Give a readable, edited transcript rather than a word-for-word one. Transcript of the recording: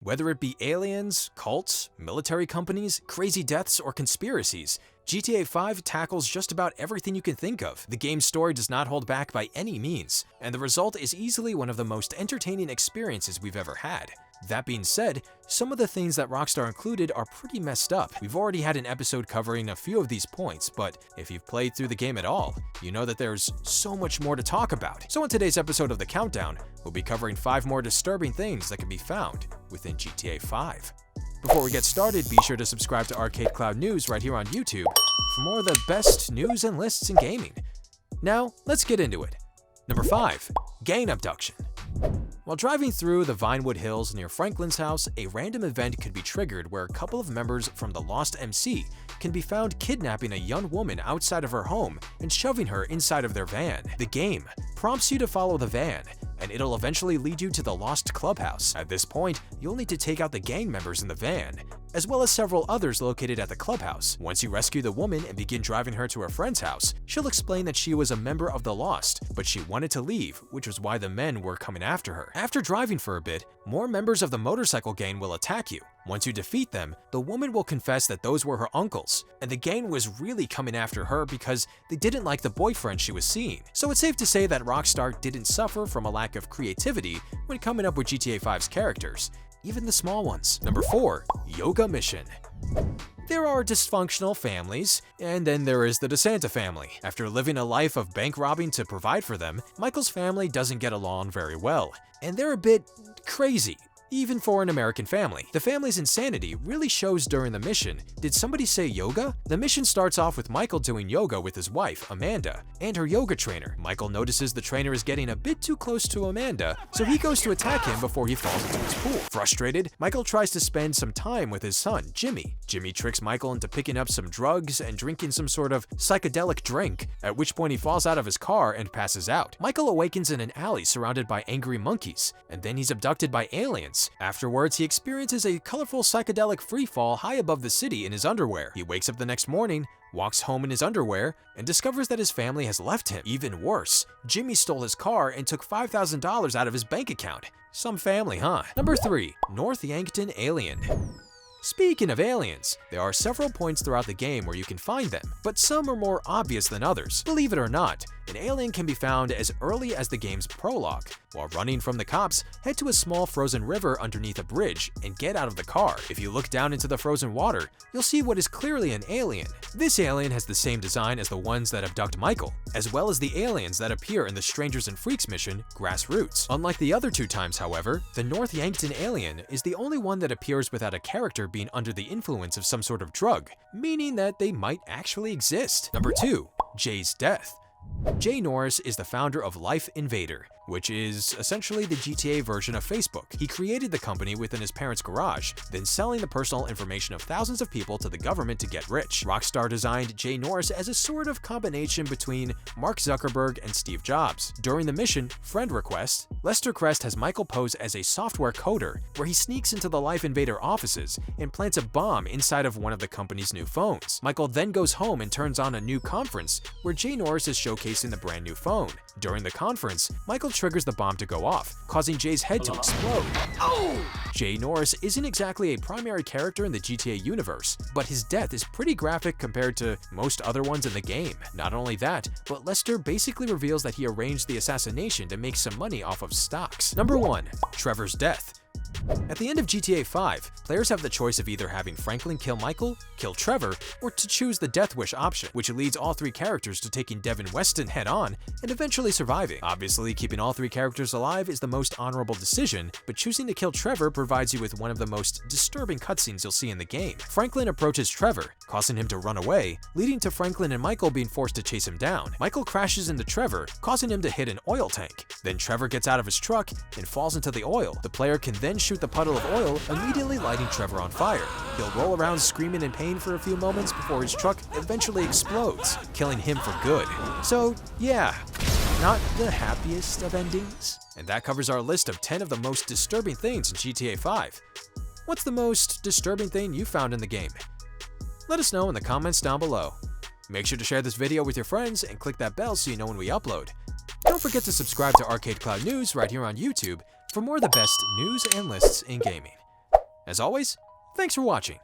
Whether it be aliens, cults, military companies, crazy deaths, or conspiracies, GTA 5 tackles just about everything you can think of. The game's story does not hold back by any means, and the result is easily one of the most entertaining experiences we've ever had. That being said, some of the things that Rockstar included are pretty messed up. We've already had an episode covering a few of these points, but if you've played through the game at all, you know that there's so much more to talk about. So in today's episode of The Countdown, we'll be covering 5 more disturbing things that can be found within GTA 5. Before we get started, be sure to subscribe to ArcadeCloud News right here on YouTube for more of the best news and lists in gaming. Now, let's get into it. Number 5. Gang Abduction. While driving through the Vinewood Hills near Franklin's house, a random event could be triggered where a couple of members from the Lost MC can be found kidnapping a young woman outside of her home and shoving her inside of their van. The game prompts you to follow the van, and it'll eventually lead you to the Lost Clubhouse. At this point, you'll need to take out the gang members in the van, as well as several others located at the clubhouse. Once you rescue the woman and begin driving her to her friend's house, she'll explain that she was a member of the Lost, but she wanted to leave, which was why the men were coming after her. After driving for a bit, more members of the motorcycle gang will attack you. Once you defeat them, the woman will confess that those were her uncles, and the gang was really coming after her because they didn't like the boyfriend she was seeing. So it's safe to say that Rockstar didn't suffer from a lack of creativity when coming up with GTA 5's characters, even the small ones. Number 4. Yoga Mission. There are dysfunctional families, and then there is the DeSanta family. After living a life of bank robbing to provide for them, Michael's family doesn't get along very well, and they're a bit crazy, even for an American family. The family's insanity really shows during the mission. Did somebody say yoga? The mission starts off with Michael doing yoga with his wife, Amanda, and her yoga trainer. Michael notices the trainer is getting a bit too close to Amanda, so he goes to attack him before he falls into his pool. Frustrated, Michael tries to spend some time with his son, Jimmy. Jimmy tricks Michael into picking up some drugs and drinking some sort of psychedelic drink, at which point he falls out of his car and passes out. Michael awakens in an alley surrounded by angry monkeys, and then he's abducted by aliens. Afterwards, he experiences a colorful psychedelic freefall high above the city in his underwear. He wakes up the next morning, walks home in his underwear, and discovers that his family has left him. Even worse, Jimmy stole his car and took $5,000 out of his bank account. Some family, huh? Number 3. North Yankton Alien. Speaking of aliens, there are several points throughout the game where you can find them, but some are more obvious than others. Believe it or not, an alien can be found as early as the game's prologue. While running from the cops, head to a small frozen river underneath a bridge and get out of the car. If you look down into the frozen water, you'll see what is clearly an alien. This alien has the same design as the ones that abduct Michael, as well as the aliens that appear in the Strangers and Freaks mission, Grassroots. Unlike the other 2 times, however, the North Yankton alien is the only one that appears without a character being under the influence of some sort of drug, meaning that they might actually exist. Number 2. Jay's death. Jay Norris is the founder of Life Invader, which is essentially the GTA version of Facebook. He created the company within his parents' garage, then selling the personal information of thousands of people to the government to get rich. Rockstar designed Jay Norris as a sort of combination between Mark Zuckerberg and Steve Jobs. During the mission, Friend Request, Lester Crest has Michael pose as a software coder, where he sneaks into the Life Invader offices and plants a bomb inside of one of the company's new phones. Michael then goes home and turns on a new conference where Jay Norris is showcasing the brand new phone. During the conference, Michael triggers the bomb to go off, causing Jay's head to explode. Jay Norris isn't exactly a primary character in the GTA universe, but his death is pretty graphic compared to most other ones in the game. Not only that, but Lester basically reveals that he arranged the assassination to make some money off of stocks. Number 1. Trevor's death. At the end of GTA 5, players have the choice of either having Franklin kill Michael, kill Trevor, or to choose the Death Wish option, which leads all 3 characters to taking Devin Weston head-on and eventually surviving. Obviously, keeping all 3 characters alive is the most honorable decision, but choosing to kill Trevor provides you with one of the most disturbing cutscenes you'll see in the game. Franklin approaches Trevor, causing him to run away, leading to Franklin and Michael being forced to chase him down. Michael crashes into Trevor, causing him to hit an oil tank. Then Trevor gets out of his truck and falls into the oil. The player can then shoot the puddle of oil, immediately lighting Trevor on fire. He'll roll around screaming in pain for a few moments before his truck eventually explodes, killing him for good. So yeah, not the happiest of endings. And that covers our list of 10 of the most disturbing things in GTA 5. What's the most disturbing thing you found in the game? Let us know in the comments down below. Make sure to share this video with your friends and click that bell so you know when we upload. Don't forget to subscribe to ArcadeCloud News right here on YouTube for more of the best news and lists in gaming. As always, thanks for watching.